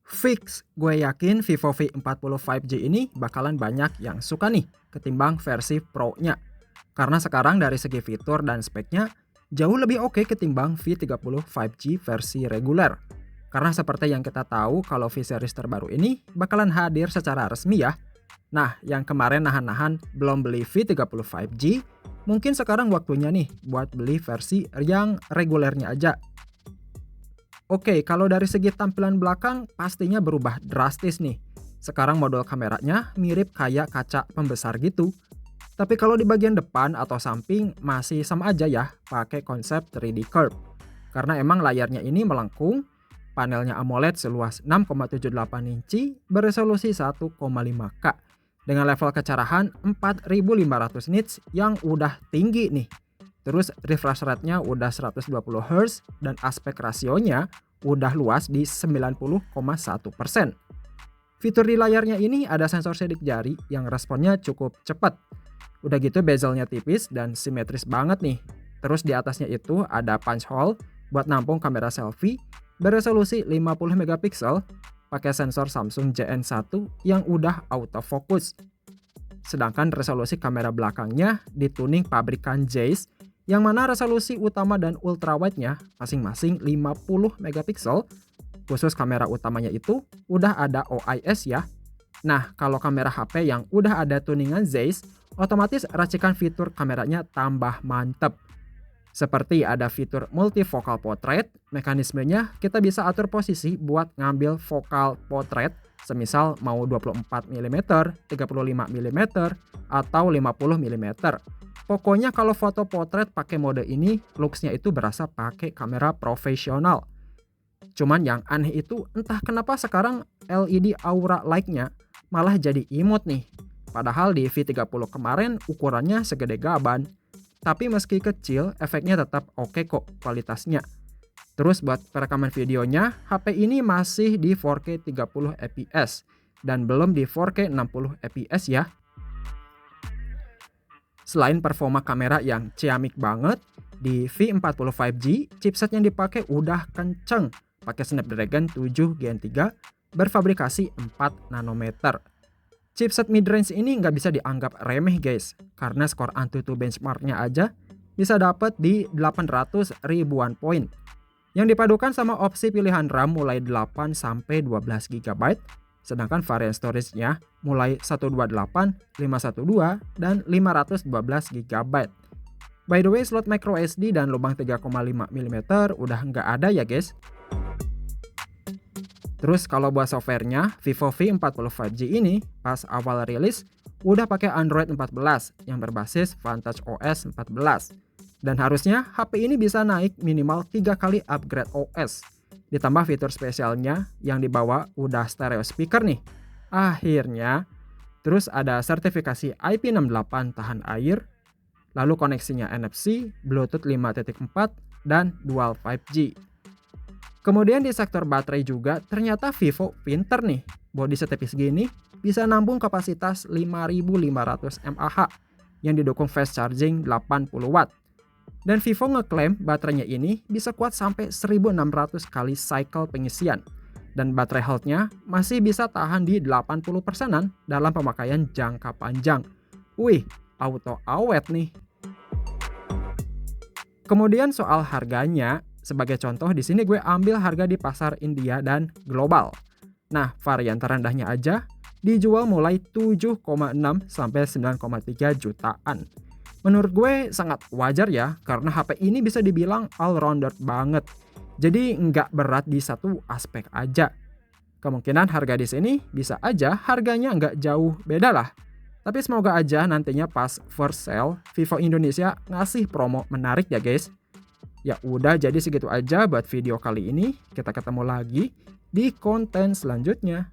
Fix, gue yakin Vivo V40 5G ini bakalan banyak yang suka nih ketimbang versi Pro-nya. Karena sekarang dari segi fitur dan speknya jauh lebih oke ketimbang V30 5G versi reguler. Karena seperti yang kita tahu kalau V-series terbaru ini bakalan hadir secara resmi ya. Nah, yang kemarin nahan-nahan belum beli V30 5G, mungkin sekarang waktunya nih buat beli versi yang regulernya aja. Oke, kalau dari segi tampilan belakang pastinya berubah drastis nih. Sekarang model kameranya mirip kayak kaca pembesar gitu. Tapi kalau di bagian depan atau samping masih sama aja ya, pakai konsep 3D curve. Karena emang layarnya ini melengkung, panelnya AMOLED seluas 6,78 inci beresolusi 1,5K dengan level kecerahan 4500 nits yang udah tinggi nih. Terus refresh rate-nya udah 120 Hz dan aspek rasionya udah luas di 90,1%. Fitur di layarnya ini ada sensor sidik jari yang responnya cukup cepat. Udah gitu bezelnya tipis dan simetris banget nih. Terus di atasnya itu ada punch hole buat nampung kamera selfie beresolusi 50 megapiksel pakai sensor Samsung JN1 yang udah autofocus. Sedangkan resolusi kamera belakangnya dituning pabrikan Zeiss yang mana resolusi utama dan ultrawide-nya masing-masing 50 megapiksel. Khusus kamera utamanya itu udah ada OIS ya. Nah, kalau kamera HP yang udah ada tuningan Zeiss, otomatis racikan fitur kameranya tambah mantep. Seperti ada fitur multifocal portrait, mekanismenya kita bisa atur posisi buat ngambil focal portrait, semisal mau 24 mm, 35 mm, atau 50 mm. Pokoknya kalau foto potret pakai mode ini, looks-nya itu berasa pakai kamera profesional. Cuman yang aneh itu entah kenapa sekarang LED aura light-nya malah jadi imut nih. Padahal di V30 kemarin ukurannya segede gaban. Tapi meski kecil, efeknya tetap oke kok kualitasnya. Terus buat perekaman videonya, HP ini masih di 4K 30 fps dan belum di 4K 60 fps ya. Selain performa kamera yang ciamik banget, di V40 5G chipset yang dipakai udah kenceng, pakai Snapdragon 7 Gen 3 berfabrikasi 4 nanometer. Chipset midrange ini nggak bisa dianggap remeh guys, karena skor Antutu benchmarknya aja bisa dapat di 800 ribuan poin. Yang dipadukan sama opsi pilihan RAM mulai 8 sampai 12 GB, sedangkan varian storage-nya mulai 128, 512, dan 512 GB. By the way, slot micro SD dan lubang 3,5 mm udah nggak ada ya guys. Terus kalau buat softwarenya, Vivo V40 5G ini pas awal rilis udah pakai Android 14 yang berbasis Vantage OS 14. Dan harusnya HP ini bisa naik minimal 3 kali upgrade OS. Ditambah fitur spesialnya yang dibawa udah stereo speaker nih. Akhirnya, terus ada sertifikasi IP68 tahan air, lalu koneksinya NFC, Bluetooth 5.4, dan Dual 5G. Kemudian di sektor baterai juga ternyata Vivo pinter nih. Bodi setipis gini bisa nampung kapasitas 5500 mAh yang didukung fast charging 80 watt. Dan Vivo ngeklaim baterainya ini bisa kuat sampai 1600 kali cycle pengisian. Dan baterai health-nya masih bisa tahan di 80%-an dalam pemakaian jangka panjang. Wih, auto awet nih. Kemudian soal harganya, sebagai contoh di sini gue ambil harga di pasar India dan global. Nah, varian terendahnya aja dijual mulai 7,6 sampai 9,3 jutaan. Menurut gue sangat wajar ya, karena HP ini bisa dibilang all-rounder banget. Jadi nggak berat di satu aspek aja. Kemungkinan harga di sini bisa aja harganya nggak jauh beda lah. Tapi semoga aja nantinya pas first sale, Vivo Indonesia ngasih promo menarik ya guys. Ya udah, jadi segitu aja buat video kali ini. Kita ketemu lagi di konten selanjutnya.